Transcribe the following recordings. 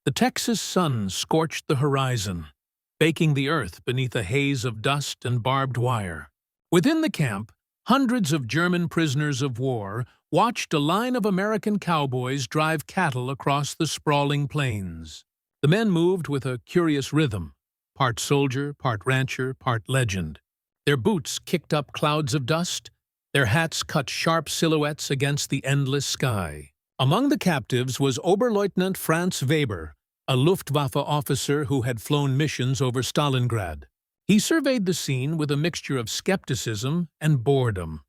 The Texas sun scorched the horizon, baking the earth beneath a haze of dust and barbed wire. Within the camp, hundreds of German prisoners of war watched a line of American cowboys drive cattle across the sprawling plains. The men moved with a curious rhythm, part soldier, part rancher, part legend. Their boots kicked up clouds of dust, their hats cut sharp silhouettes against the endless sky. Among the captives was Oberleutnant Franz Weber, a Luftwaffe officer who had flown missions over Stalingrad. He surveyed the scene with a mixture of skepticism and boredom.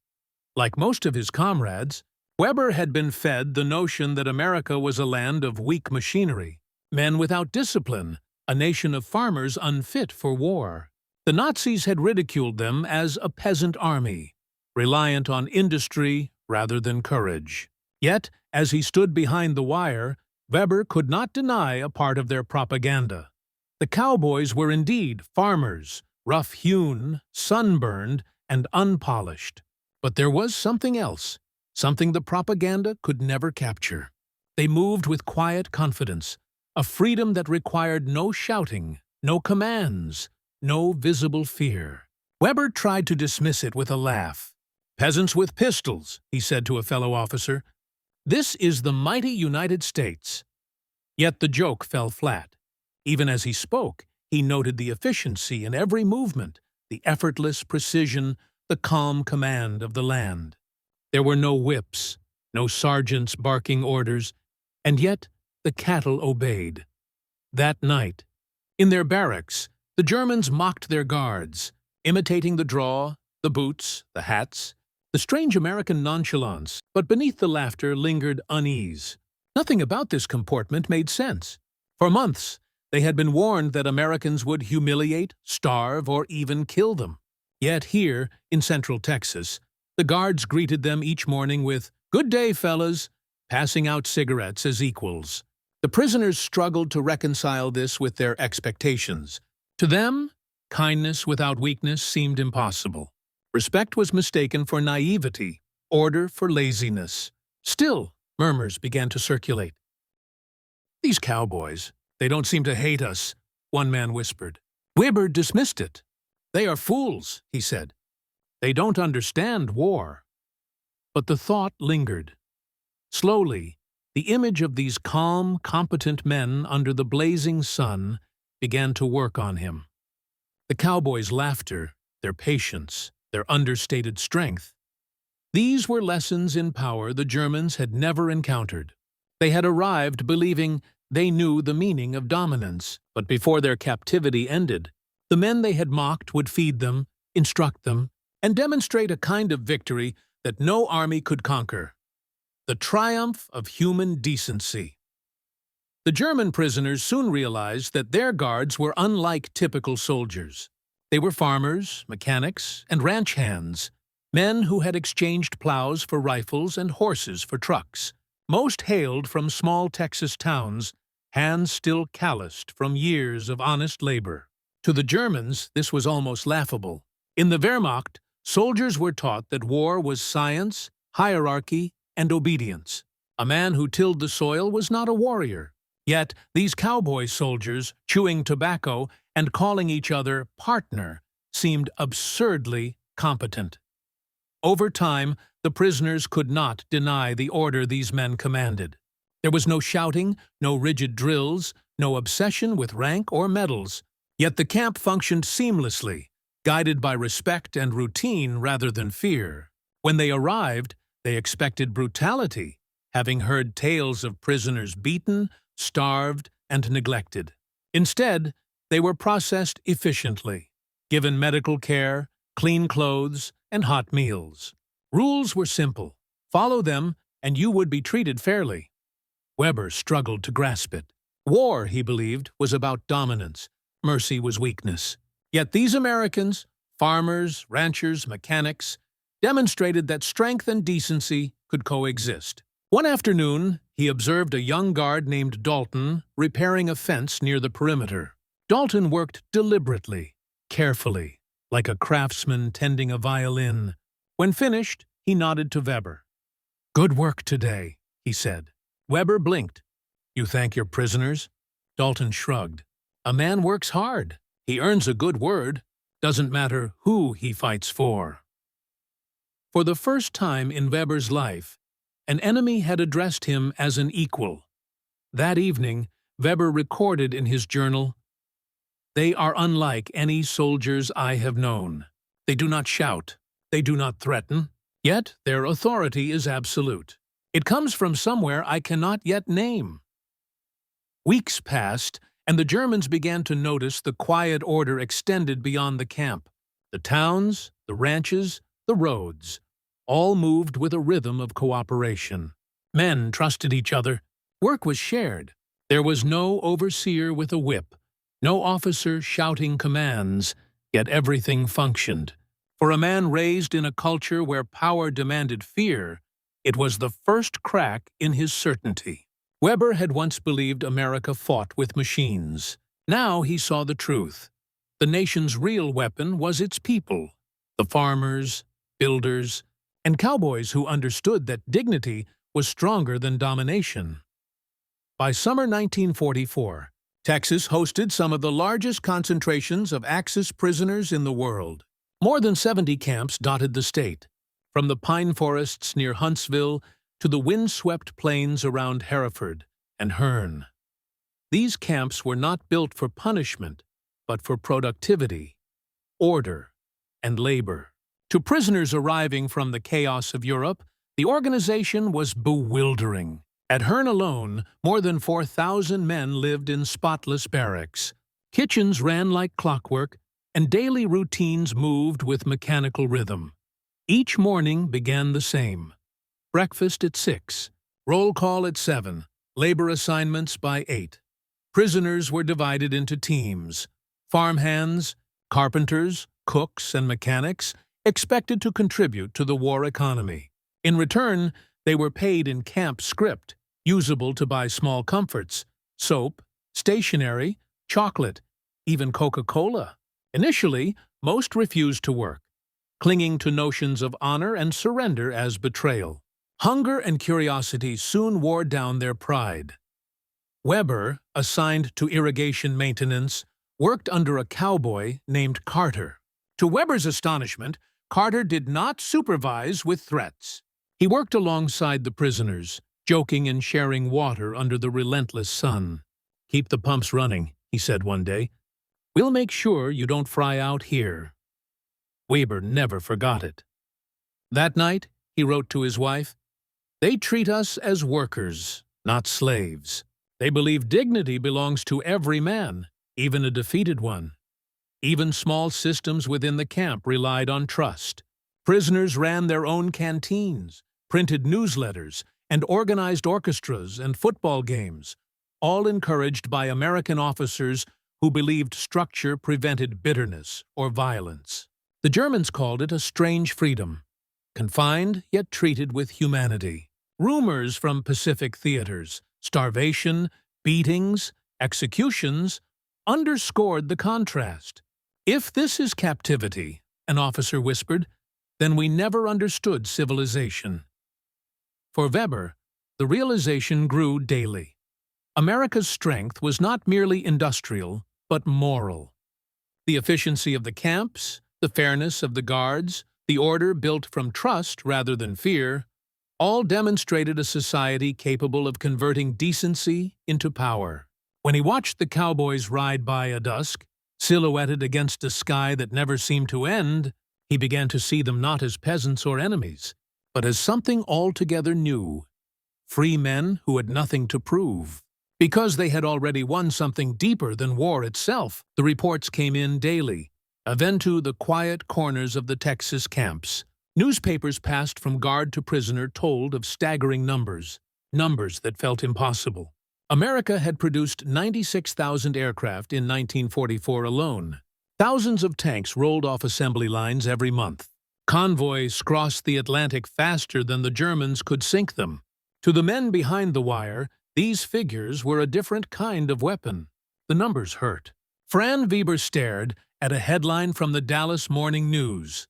Like most of his comrades, Weber had been fed the notion that America was a land of weak machinery, men without discipline, a nation of farmers unfit for war. The Nazis had ridiculed them as a peasant army, reliant on industry rather than courage. Yet, as he stood behind the wire, Weber could not deny a part of their propaganda. The cowboys were indeed farmers, rough-hewn, sunburned, and unpolished. But there was something else, something the propaganda could never capture. They moved with quiet confidence, a freedom that required no shouting, no commands, no visible fear. Weber tried to dismiss it with a laugh. "Peasants with pistols," he said to a fellow officer. "This is the mighty United States." Yet the joke fell flat. Even as he spoke, he noted the efficiency in every movement, the effortless precision, the calm command of the land. There were no whips, no sergeants barking orders, and yet the cattle obeyed. That night, in their barracks, the Germans mocked their guards, imitating the draw, the boots, the hats, the strange American nonchalance, but beneath the laughter lingered unease. Nothing about this comportment made sense. For months, they had been warned that Americans would humiliate, starve, or even kill them. Yet here, in central Texas, the guards greeted them each morning with, "Good day, fellas," passing out cigarettes as equals. The prisoners struggled to reconcile this with their expectations. To them, kindness without weakness seemed impossible. Respect was mistaken for naivety, order for laziness. Still, murmurs began to circulate. "These cowboys, they don't seem to hate us," one man whispered. Weber dismissed it. "They are fools," he said. "They don't understand war." But the thought lingered. Slowly, the image of these calm, competent men under the blazing sun began to work on him. The cowboys' laughter, their patience, their understated strength. These were lessons in power the Germans had never encountered. They had arrived believing they knew the meaning of dominance, but before their captivity ended, the men they had mocked would feed them, instruct them, and demonstrate a kind of victory that no army could conquer. The triumph of human decency. The German prisoners soon realized that their guards were unlike typical soldiers. They were farmers, mechanics, and ranch hands, men who had exchanged plows for rifles and horses for trucks. Most hailed from small Texas towns, hands still calloused from years of honest labor. To the Germans, this was almost laughable. In the Wehrmacht, soldiers were taught that war was science, hierarchy, and obedience. A man who tilled the soil was not a warrior. Yet these cowboy soldiers, chewing tobacco and calling each other partner, seemed absurdly competent. Over time, the prisoners could not deny the order these men commanded. There was no shouting, no rigid drills, no obsession with rank or medals. Yet the camp functioned seamlessly, guided by respect and routine rather than fear. When they arrived, they expected brutality, having heard tales of prisoners beaten, starved, and neglected. Instead, they were processed efficiently, given medical care, clean clothes, and hot meals. Rules were simple. Follow them, and you would be treated fairly. Weber struggled to grasp it. War, he believed, was about dominance. Mercy was weakness. Yet these Americans, farmers, ranchers, mechanics, demonstrated that strength and decency could coexist. One afternoon, he observed a young guard named Dalton repairing a fence near the perimeter. Dalton worked deliberately, carefully, like a craftsman tending a violin. When finished, he nodded to Weber. "Good work today," he said. Weber blinked. "You thank your prisoners?" Dalton shrugged. A man works hard. He earns a good word. Doesn't matter who he fights for. For the first time in Weber's life, an enemy had addressed him as an equal. That evening, Weber recorded in his journal, "They are unlike any soldiers I have known. They do not shout. They do not threaten. Yet their authority is absolute. It comes from somewhere I cannot yet name." Weeks passed, and the Germans began to notice the quiet order extended beyond the camp. The towns, the ranches, the roads, all moved with a rhythm of cooperation. Men trusted each other. Work was shared. There was no overseer with a whip, no officer shouting commands, yet everything functioned. For a man raised in a culture where power demanded fear, it was the first crack in his certainty. Weber had once believed America fought with machines. Now he saw the truth. The nation's real weapon was its people, the farmers, builders, and cowboys who understood that dignity was stronger than domination. By summer 1944, Texas hosted some of the largest concentrations of Axis prisoners in the world. More than 70 camps dotted the state, from the pine forests near Huntsville to the wind-swept plains around Hereford and Hearne. These camps were not built for punishment, but for productivity, order, and labor. To prisoners arriving from the chaos of Europe, the organization was bewildering. At Hearne alone, more than 4,000 men lived in spotless barracks. Kitchens ran like clockwork, and daily routines moved with mechanical rhythm. Each morning began the same. Breakfast at 6, roll call at 7, labor assignments by 8. Prisoners were divided into teams. Farmhands, carpenters, cooks, and mechanics expected to contribute to the war economy. In return, they were paid in camp script, usable to buy small comforts, soap, stationery, chocolate, even Coca-Cola. Initially, most refused to work, clinging to notions of honor and surrender as betrayal. Hunger and curiosity soon wore down their pride. Weber, assigned to irrigation maintenance, worked under a cowboy named Carter. To Weber's astonishment, Carter did not supervise with threats. He worked alongside the prisoners, joking and sharing water under the relentless sun. "Keep the pumps running," he said one day. "We'll make sure you don't fry out here." Weber never forgot it. That night, he wrote to his wife, "They treat us as workers, not slaves. They believe dignity belongs to every man, even a defeated one." Even small systems within the camp relied on trust. Prisoners ran their own canteens, printed newsletters, and organized orchestras and football games, all encouraged by American officers who believed structure prevented bitterness or violence. The Germans called it a strange freedom, confined yet treated with humanity. Rumors from Pacific theaters, starvation, beatings, executions, underscored the contrast. "If this is captivity," an officer whispered, "then we never understood civilization." For Weber, the realization grew daily. America's strength was not merely industrial, but moral. The efficiency of the camps, the fairness of the guards, the order built from trust rather than fear, all demonstrated a society capable of converting decency into power. When he watched the cowboys ride by at dusk, silhouetted against a sky that never seemed to end, he began to see them not as peasants or enemies, but as something altogether new, free men who had nothing to prove. Because they had already won something deeper than war itself, the reports came in daily, even to the quiet corners of the Texas camps. Newspapers passed from guard to prisoner told of staggering numbers that felt impossible. America had produced 96,000 aircraft in 1944 alone. Thousands of tanks rolled off assembly lines every month. Convoys crossed the Atlantic faster than the Germans could sink them. To the men behind the wire, these figures were a different kind of weapon. The numbers hurt. Fran Weber stared at a headline from the Dallas Morning News.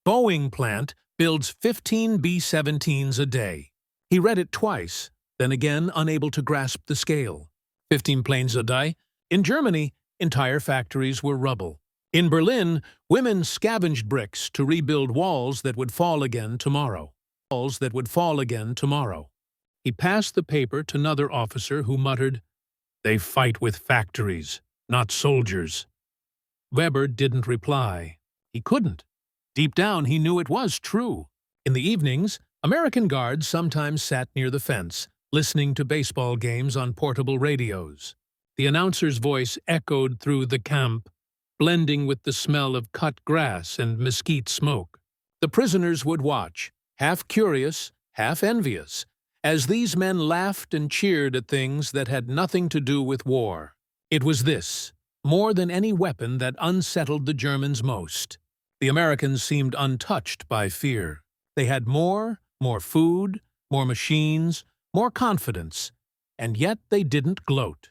"Boeing plant builds 15 B-17s a day." He read it twice, then again unable to grasp the scale. 15 planes a day. In Germany, entire factories were rubble. In Berlin, women scavenged bricks to rebuild walls that would fall again tomorrow. Walls that would fall again tomorrow. He passed the paper to another officer who muttered, "They fight with factories, not soldiers." Weber didn't reply. He couldn't. Deep down, he knew it was true. In the evenings, American guards sometimes sat near the fence, listening to baseball games on portable radios. The announcer's voice echoed through the camp, blending with the smell of cut grass and mesquite smoke. The prisoners would watch, half curious, half envious, as these men laughed and cheered at things that had nothing to do with war. It was this, more than any weapon, that unsettled the Germans most. The Americans seemed untouched by fear. They had more food, more machines, more confidence, and yet they didn't gloat.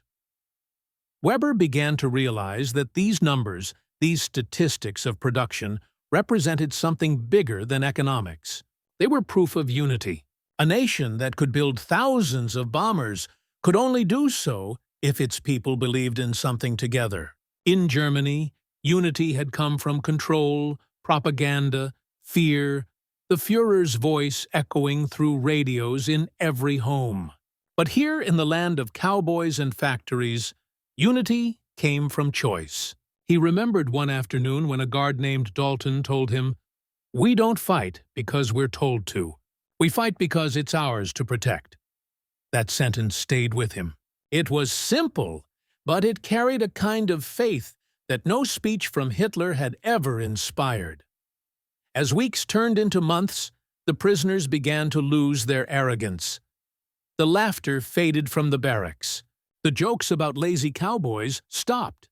Weber began to realize that these numbers, these statistics of production, represented something bigger than economics. They were proof of unity. A nation that could build thousands of bombers could only do so if its people believed in something together. In Germany, unity had come from control, propaganda, fear, the Führer's voice echoing through radios in every home. But here in the land of cowboys and factories, unity came from choice. He remembered one afternoon when a guard named Dalton told him, "We don't fight because we're told to. We fight because it's ours to protect." That sentence stayed with him. It was simple, but it carried a kind of faith that no speech from Hitler had ever inspired. As weeks turned into months, the prisoners began to lose their arrogance. The laughter faded from the barracks. The jokes about lazy cowboys stopped.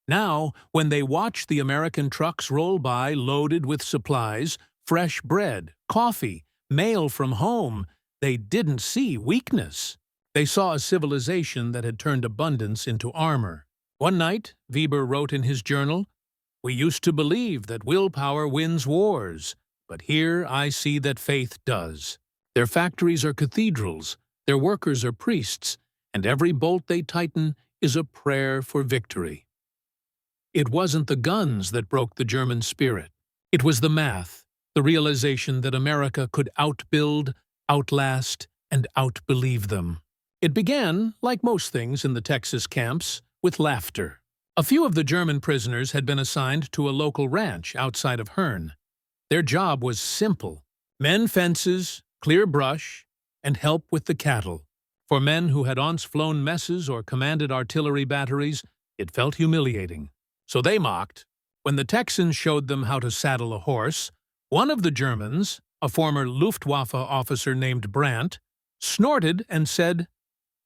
Now, when they watched the American trucks roll by loaded with supplies, fresh bread, coffee, mail from home, they didn't see weakness. They saw a civilization that had turned abundance into armor. One night, Weber wrote in his journal, "We used to believe that willpower wins wars, but here I see that faith does. Their factories are cathedrals, their workers are priests, and every bolt they tighten is a prayer for victory." It wasn't the guns that broke the German spirit. It was the math, the realization that America could outbuild, outlast, and outbelieve them. It began, like most things in the Texas camps, with laughter. A few of the German prisoners had been assigned to a local ranch outside of Hearne. Their job was simple: mend fences, clear brush, and help with the cattle. For men who had once flown messes or commanded artillery batteries, it felt humiliating. So they mocked. When the Texans showed them how to saddle a horse, one of the Germans, a former Luftwaffe officer named Brandt, snorted and said,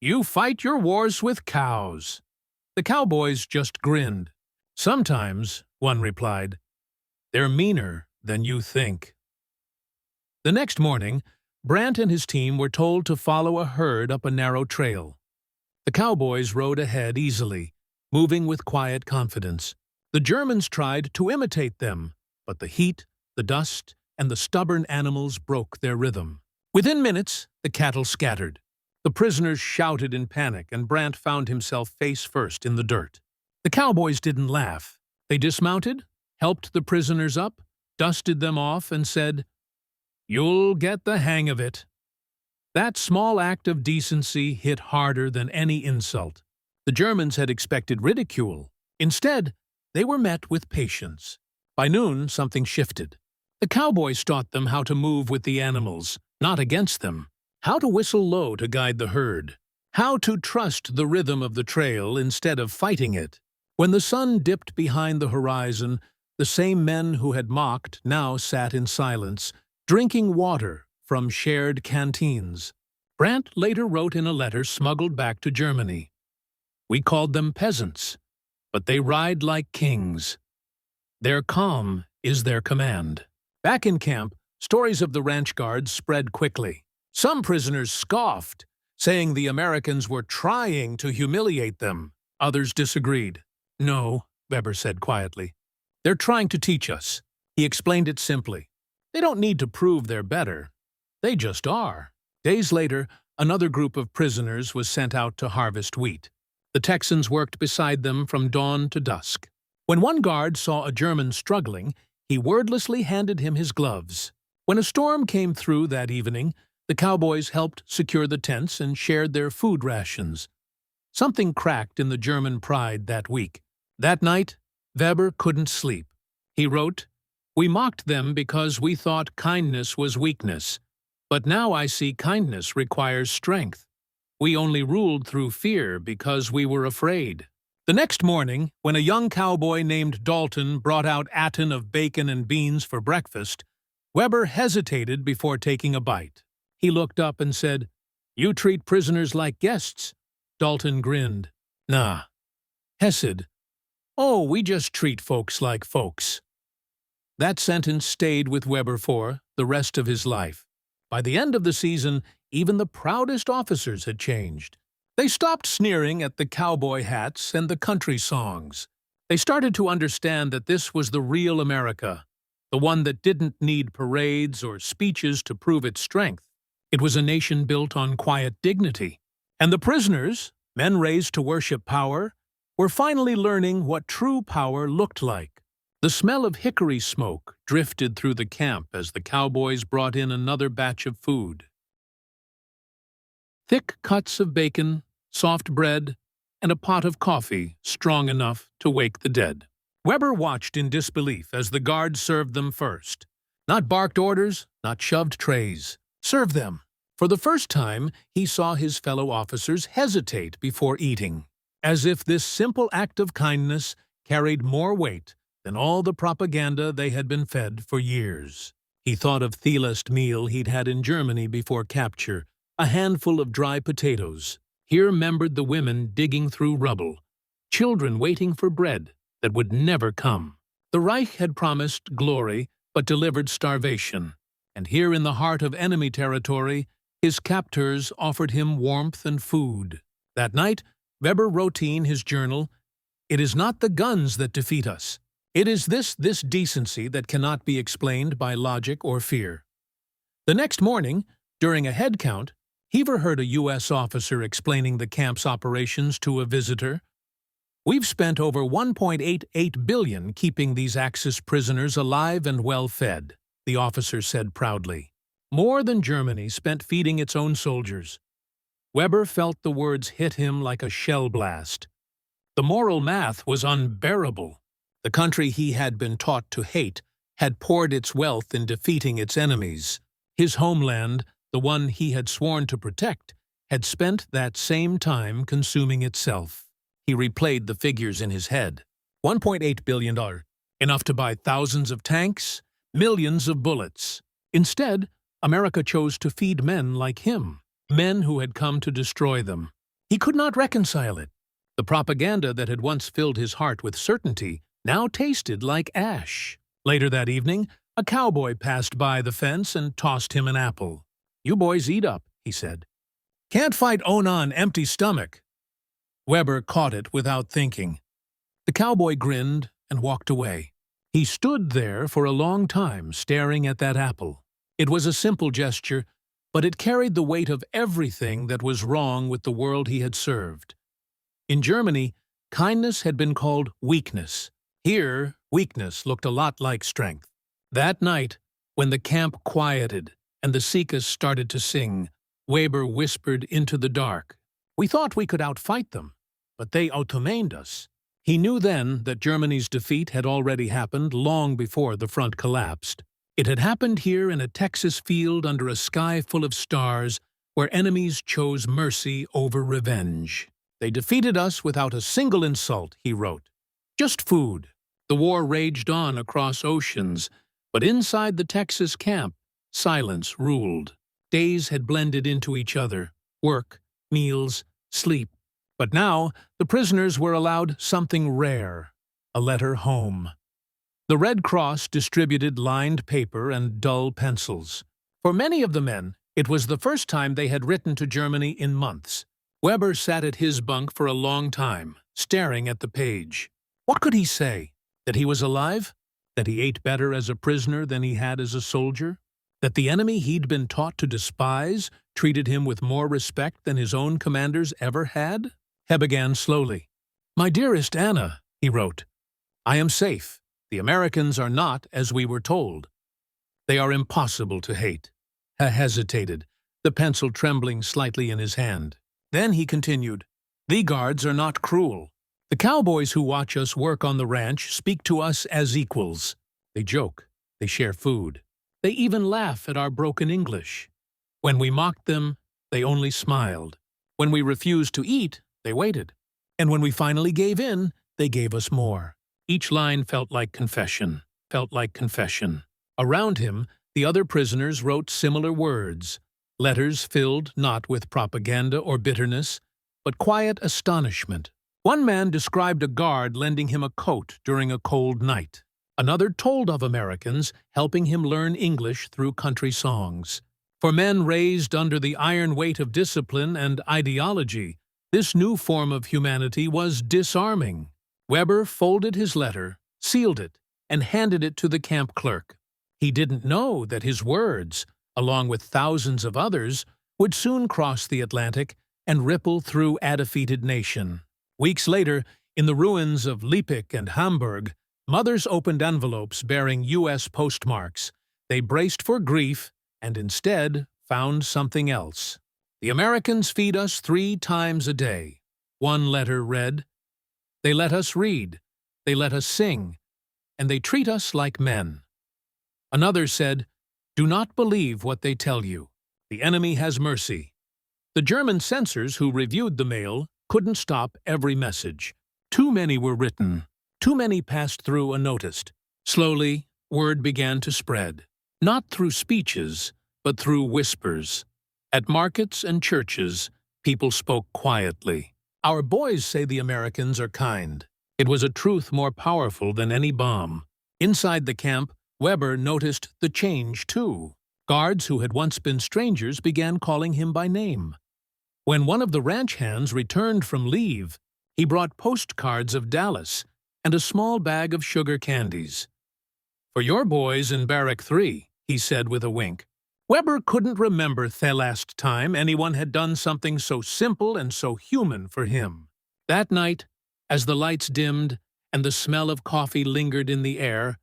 "You fight your wars with cows." The cowboys just grinned. "Sometimes," one replied, "they're meaner than you think." The next morning, Brandt and his team were told to follow a herd up a narrow trail. The cowboys rode ahead easily, moving with quiet confidence. The Germans tried to imitate them, but the heat, the dust, and the stubborn animals broke their rhythm. Within minutes, the cattle scattered. The prisoners shouted in panic, and Brandt found himself face first in the dirt. The cowboys didn't laugh. They dismounted, helped the prisoners up, dusted them off, and said, "You'll get the hang of it." That small act of decency hit harder than any insult. The Germans had expected ridicule. Instead, they were met with patience. By noon, something shifted. The cowboys taught them how to move with the animals, not against them. How to whistle low to guide the herd. How to trust the rhythm of the trail instead of fighting it. When the sun dipped behind the horizon, the same men who had mocked now sat in silence, drinking water from shared canteens. Brandt later wrote in a letter smuggled back to Germany, "We called them peasants, but they ride like kings. Their calm is their command." Back in camp, stories of the ranch guards spread quickly. Some prisoners scoffed, saying the Americans were trying to humiliate them. Others disagreed. "No," Weber said quietly. "They're trying to teach us." He explained it simply. They don't need to prove they're better. They just are. Days later, another group of prisoners was sent out to harvest wheat. The Texans worked beside them from dawn to dusk. When one guard saw a German struggling, he wordlessly handed him his gloves. When a storm came through that evening, the cowboys helped secure the tents and shared their food rations. Something cracked in the German pride that week. That night, Weber couldn't sleep. He wrote, "We mocked them because we thought kindness was weakness. But now I see kindness requires strength. We only ruled through fear because we were afraid." The next morning, when a young cowboy named Dalton brought out a tin of bacon and beans for breakfast, Weber hesitated before taking a bite. He looked up and said, "You treat prisoners like guests." Dalton grinned. "Nah." Hesed, "Oh, we just treat folks like folks." That sentence stayed with Weber for the rest of his life. By the end of the season, even the proudest officers had changed. They stopped sneering at the cowboy hats and the country songs. They started to understand that this was the real America, the one that didn't need parades or speeches to prove its strength. It was a nation built on quiet dignity. And the prisoners, men raised to worship power, were finally learning what true power looked like. The smell of hickory smoke drifted through the camp as the cowboys brought in another batch of food. Thick cuts of bacon, soft bread, and a pot of coffee strong enough to wake the dead. Weber watched in disbelief as the guards served them first. Not barked orders, not shoved trays. Serve them. For the first time, he saw his fellow officers hesitate before eating, as if this simple act of kindness carried more weight than all the propaganda they had been fed for years. He thought of the last meal he'd had in Germany before capture, a handful of dry potatoes. Here remembered the women digging through rubble, children waiting for bread that would never come. The Reich had promised glory, but delivered starvation. And here in the heart of enemy territory, his captors offered him warmth and food. That night, Weber wrote in his journal, "It is not the guns that defeat us. It is this decency that cannot be explained by logic or fear." The next morning, during a head count, Heaver heard a U.S. officer explaining the camp's operations to a visitor. "We've spent over $1.88 billion keeping these Axis prisoners alive and well-fed," the officer said proudly. "More than Germany spent feeding its own soldiers." Weber felt the words hit him like a shell blast. The moral math was unbearable. The country he had been taught to hate had poured its wealth in defeating its enemies. His homeland, the one he had sworn to protect, had spent that same time consuming itself. He replayed the figures in his head. $1.8 billion, enough to buy thousands of tanks, millions of bullets. Instead, America chose to feed men like him, men who had come to destroy them. He could not reconcile it. The propaganda that had once filled his heart with certainty now tasted like ash. Later that evening, a cowboy passed by the fence and tossed him an apple. "You boys eat up," he said. "Can't fight on an empty stomach." Weber caught it without thinking. The cowboy grinned and walked away. He stood there for a long time staring at that apple. It was a simple gesture, but it carried the weight of everything that was wrong with the world he had served. In Germany, kindness had been called weakness. Here, weakness looked a lot like strength. That night, when the camp quieted and the cicadas started to sing, Weber whispered into the dark, "We thought we could outfight them, but they outmained us." He knew then that Germany's defeat had already happened long before the front collapsed. It had happened here in a Texas field under a sky full of stars where enemies chose mercy over revenge. "They defeated us without a single insult," he wrote. "Just food." The war raged on across oceans, but inside the Texas camp, silence ruled. Days had blended into each other, work, meals, sleep. But now, the prisoners were allowed something rare, a letter home. The Red Cross distributed lined paper and dull pencils. For many of the men, it was the first time they had written to Germany in months. Weber sat at his bunk for a long time, staring at the page. What could he say? That he was alive? That he ate better as a prisoner than he had as a soldier? That the enemy he'd been taught to despise treated him with more respect than his own commanders ever had? He began slowly. "My dearest Anna," he wrote, "I am safe. The Americans are not as we were told. They are impossible to hate." He hesitated, the pencil trembling slightly in his hand. Then he continued, "The guards are not cruel. The cowboys who watch us work on the ranch speak to us as equals. They joke, they share food. They even laugh at our broken English. When we mocked them, they only smiled. When we refused to eat, they waited. And when we finally gave in, they gave us more." Each line felt like confession, felt like confession. Around him, the other prisoners wrote similar words, letters filled not with propaganda or bitterness, but quiet astonishment. One man described a guard lending him a coat during a cold night. Another told of Americans helping him learn English through country songs. For men raised under the iron weight of discipline and ideology, this new form of humanity was disarming. Weber folded his letter, sealed it, and handed it to the camp clerk. He didn't know that his words, along with thousands of others, would soon cross the Atlantic and ripple through a defeated nation. Weeks later, in the ruins of Leipzig and Hamburg, mothers opened envelopes bearing U.S. postmarks. They braced for grief and instead found something else. "The Americans feed us 3 times a day." One letter read, "They let us read, they let us sing, and they treat us like men." Another said, "Do not believe what they tell you. The enemy has mercy." The German censors who reviewed the mail couldn't stop every message. Too many were written. Too many passed through unnoticed. Slowly, word began to spread. Not through speeches, but through whispers. At markets and churches, people spoke quietly. "Our boys say the Americans are kind." It was a truth more powerful than any bomb. Inside the camp, Weber noticed the change, too. Guards who had once been strangers began calling him by name. When one of the ranch hands returned from leave, he brought postcards of Dallas and a small bag of sugar candies. "For your boys in Barrack 3, he said with a wink. Weber couldn't remember the last time anyone had done something so simple and so human for him. That night, as the lights dimmed and the smell of coffee lingered in the air,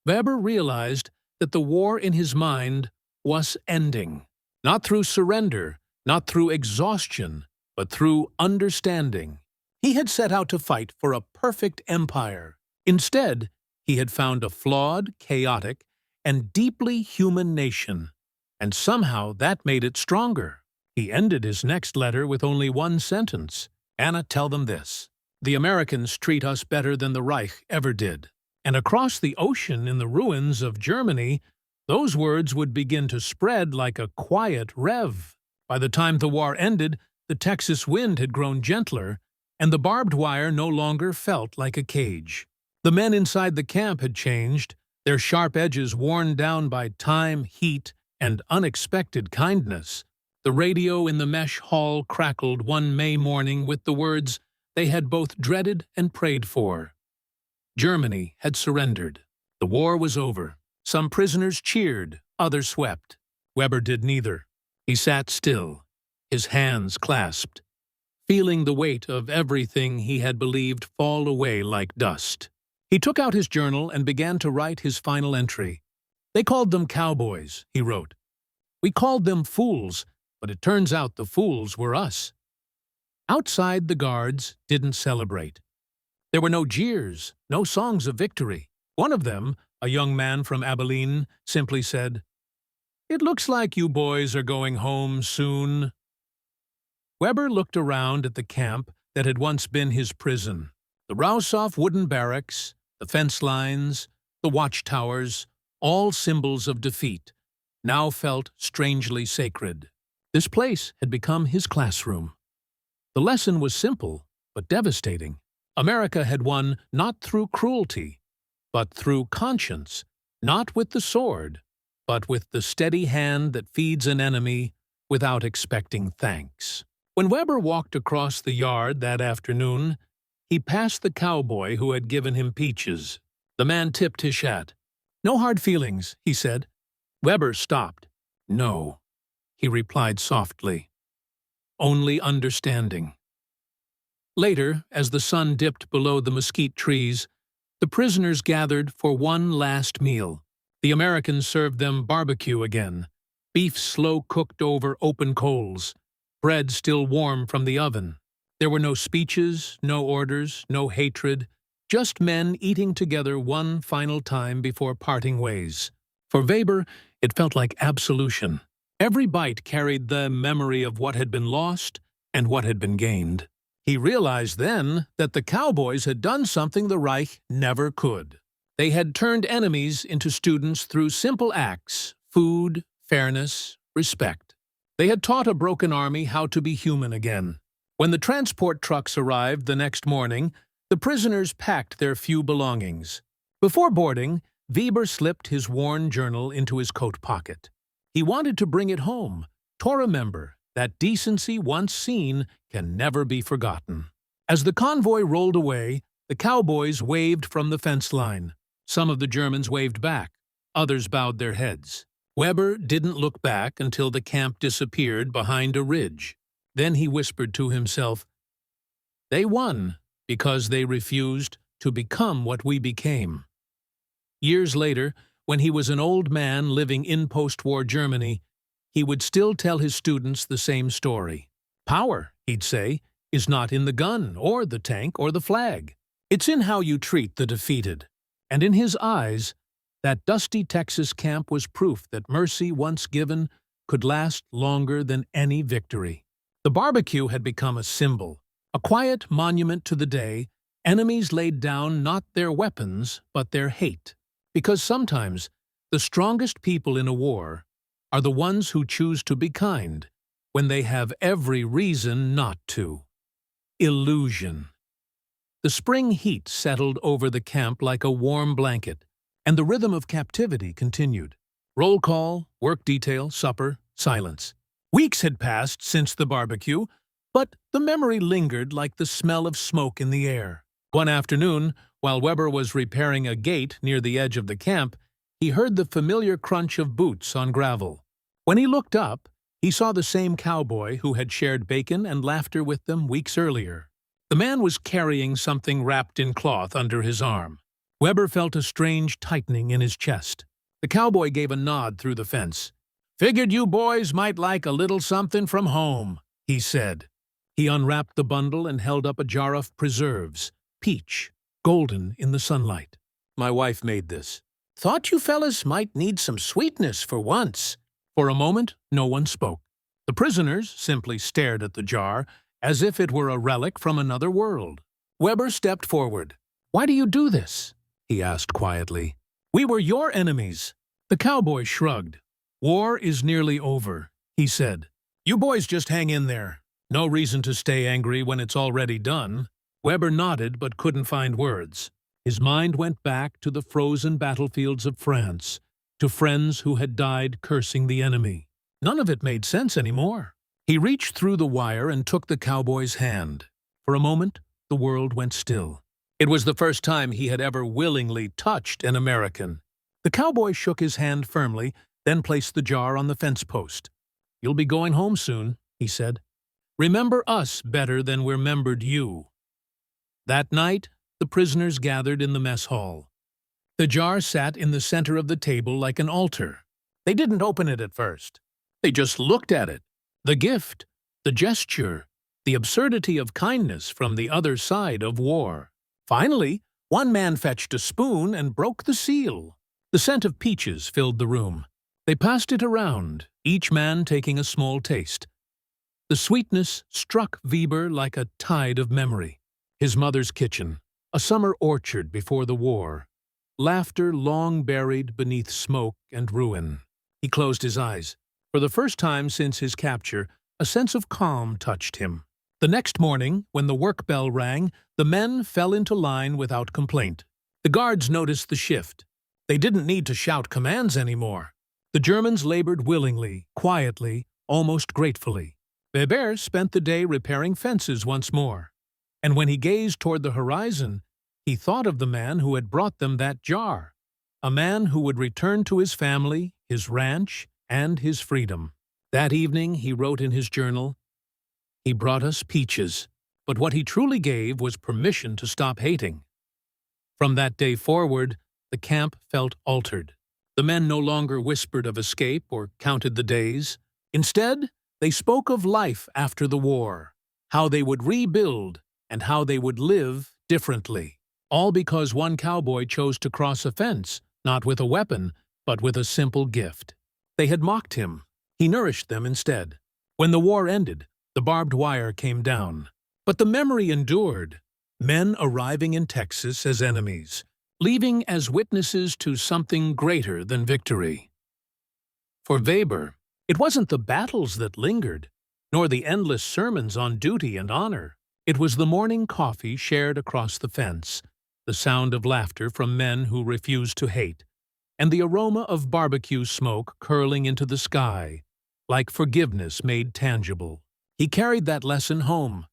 Weber realized that the war in his mind was ending. Not through surrender, not through exhaustion, but through understanding. He had set out to fight for a perfect empire. Instead, he had found a flawed, chaotic, and deeply human nation. And somehow that made it stronger. He ended his next letter with only one sentence. "Anna, tell them this. The Americans treat us better than the Reich ever did." And across the ocean in the ruins of Germany, those words would begin to spread like a quiet rev. By the time the war ended, the Texas wind had grown gentler, and the barbed wire no longer felt like a cage. The men inside the camp had changed, their sharp edges worn down by time, heat, and unexpected kindness. The radio in the mesh hall crackled one May morning with the words they had both dreaded and prayed for. Germany had surrendered. The war was over. Some prisoners cheered, others swept. Weber did neither. He sat still, his hands clasped, feeling the weight of everything he had believed fall away like dust. He took out his journal and began to write his final entry. "They called them cowboys," he wrote. "We called them fools, but it turns out the fools were us." Outside, the guards didn't celebrate. There were no jeers, no songs of victory. One of them, a young man from Abilene, simply said, "It looks like you boys are going home soon." Weber looked around at the camp that had once been his prison. The Rausoff wooden barracks, the fence lines, the watchtowers, all symbols of defeat, now felt strangely sacred. This place had become his classroom. The lesson was simple, but devastating. America had won not through cruelty, but through conscience, not with the sword, but with the steady hand that feeds an enemy without expecting thanks. When Weber walked across the yard that afternoon, he passed the cowboy who had given him peaches. The man tipped his hat. "No hard feelings," he said. Weber stopped. "No," he replied softly. "Only understanding." Later, as the sun dipped below the mesquite trees, the prisoners gathered for one last meal. The Americans served them barbecue again, beef slow-cooked over open coals, bread still warm from the oven. There were no speeches, no orders, no hatred, just men eating together one final time before parting ways. For Weber, it felt like absolution. Every bite carried the memory of what had been lost and what had been gained. He realized then that the Cowboys had done something the Reich never could. They had turned enemies into students through simple acts: food, fairness, respect. They had taught a broken army how to be human again. When the transport trucks arrived the next morning, the prisoners packed their few belongings. Before boarding, Weber slipped his worn journal into his coat pocket. He wanted to bring it home, to remember that decency once seen can never be forgotten. As the convoy rolled away, the Cowboys waved from the fence line. Some of the Germans waved back, others bowed their heads. Weber didn't look back until the camp disappeared behind a ridge. Then he whispered to himself, "They won because they refused to become what we became." Years later, when he was an old man living in post-war Germany, he would still tell his students the same story. Power, he'd say, is not in the gun or the tank or the flag. It's in how you treat the defeated. And in his eyes, that dusty Texas camp was proof that mercy once given could last longer than any victory. The barbecue had become a symbol, a quiet monument to the day enemies laid down not their weapons but their hate. Because sometimes the strongest people in a war are the ones who choose to be kind when they have every reason not to. Illusion. The spring heat settled over the camp like a warm blanket, and the rhythm of captivity continued. Roll call, work detail, supper, silence. Weeks had passed since the barbecue, but the memory lingered like the smell of smoke in the air. One afternoon, while Weber was repairing a gate near the edge of the camp, he heard the familiar crunch of boots on gravel. When he looked up, he saw the same cowboy who had shared bacon and laughter with them weeks earlier. The man was carrying something wrapped in cloth under his arm. Weber felt a strange tightening in his chest. The cowboy gave a nod through the fence. "Figured you boys might like a little something from home," he said. He unwrapped the bundle and held up a jar of preserves, peach, golden in the sunlight. "My wife made this. Thought you fellas might need some sweetness for once." For a moment, no one spoke. The prisoners simply stared at the jar, as if it were a relic from another world. Weber stepped forward. "Why do you do this?" he asked quietly. "We were your enemies." The cowboy shrugged. "War is nearly over," he said. "You boys just hang in there. No reason to stay angry when it's already done." Weber nodded but couldn't find words. His mind went back to the frozen battlefields of France, to friends who had died cursing the enemy. None of it made sense anymore. He reached through the wire and took the cowboy's hand. For a moment, the world went still. It was the first time he had ever willingly touched an American. The cowboy shook his hand firmly, then placed the jar on the fence post. "You'll be going home soon," he said. "Remember us better than we remembered you." That night, the prisoners gathered in the mess hall. The jar sat in the center of the table like an altar. They didn't open it at first. They just looked at it. The gift, the gesture, the absurdity of kindness from the other side of war. Finally, one man fetched a spoon and broke the seal. The scent of peaches filled the room. They passed it around, each man taking a small taste. The sweetness struck Weber like a tide of memory. His mother's kitchen, a summer orchard before the war, laughter long buried beneath smoke and ruin. He closed his eyes. For the first time since his capture, a sense of calm touched him. The next morning, when the work bell rang, the men fell into line without complaint. The guards noticed the shift. They didn't need to shout commands anymore. The Germans labored willingly, quietly, almost gratefully. Weber spent the day repairing fences once more. And when he gazed toward the horizon, he thought of the man who had brought them that jar, a man who would return to his family, his ranch, and his freedom. That evening, he wrote in his journal, "He brought us peaches. but what he truly gave was permission to stop hating. From that day forward, the camp felt altered. The men no longer whispered of escape or counted the days. Instead, they spoke of life after the war, how they would rebuild, and how they would live differently. All because one cowboy chose to cross a fence, not with a weapon, but with a simple gift. They had mocked him. He nourished them instead. When the war ended, the barbed wire came down. But the memory endured. Men arriving in Texas as enemies, leaving as witnesses to something greater than victory. For Weber, it wasn't the battles that lingered, nor the endless sermons on duty and honor. It was the morning coffee shared across the fence, the sound of laughter from men who refused to hate, and the aroma of barbecue smoke curling into the sky, like forgiveness made tangible. He carried that lesson home.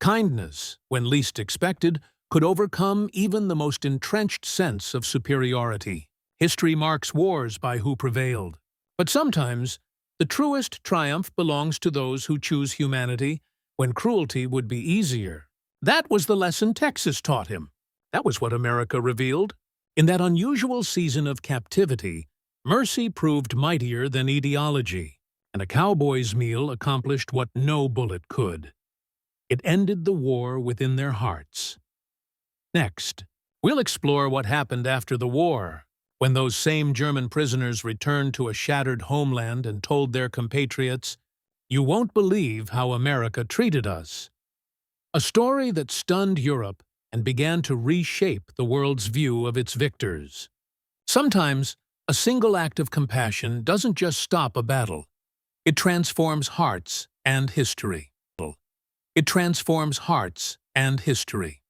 Kindness, when least expected, could overcome even the most entrenched sense of superiority. History marks wars by who prevailed. But sometimes, the truest triumph belongs to those who choose humanity when cruelty would be easier. That was the lesson Texas taught him. That was what America revealed. In that unusual season of captivity, mercy proved mightier than ideology, and a cowboy's meal accomplished what no bullet could. It ended the war within their hearts. Next, we'll explore what happened after the war, when those same German prisoners returned to a shattered homeland and told their compatriots, "You won't believe how America treated us." A story that stunned Europe and began to reshape the world's view of its victors. Sometimes, a single act of compassion doesn't just stop a battle. It transforms hearts and history. It transforms hearts and history.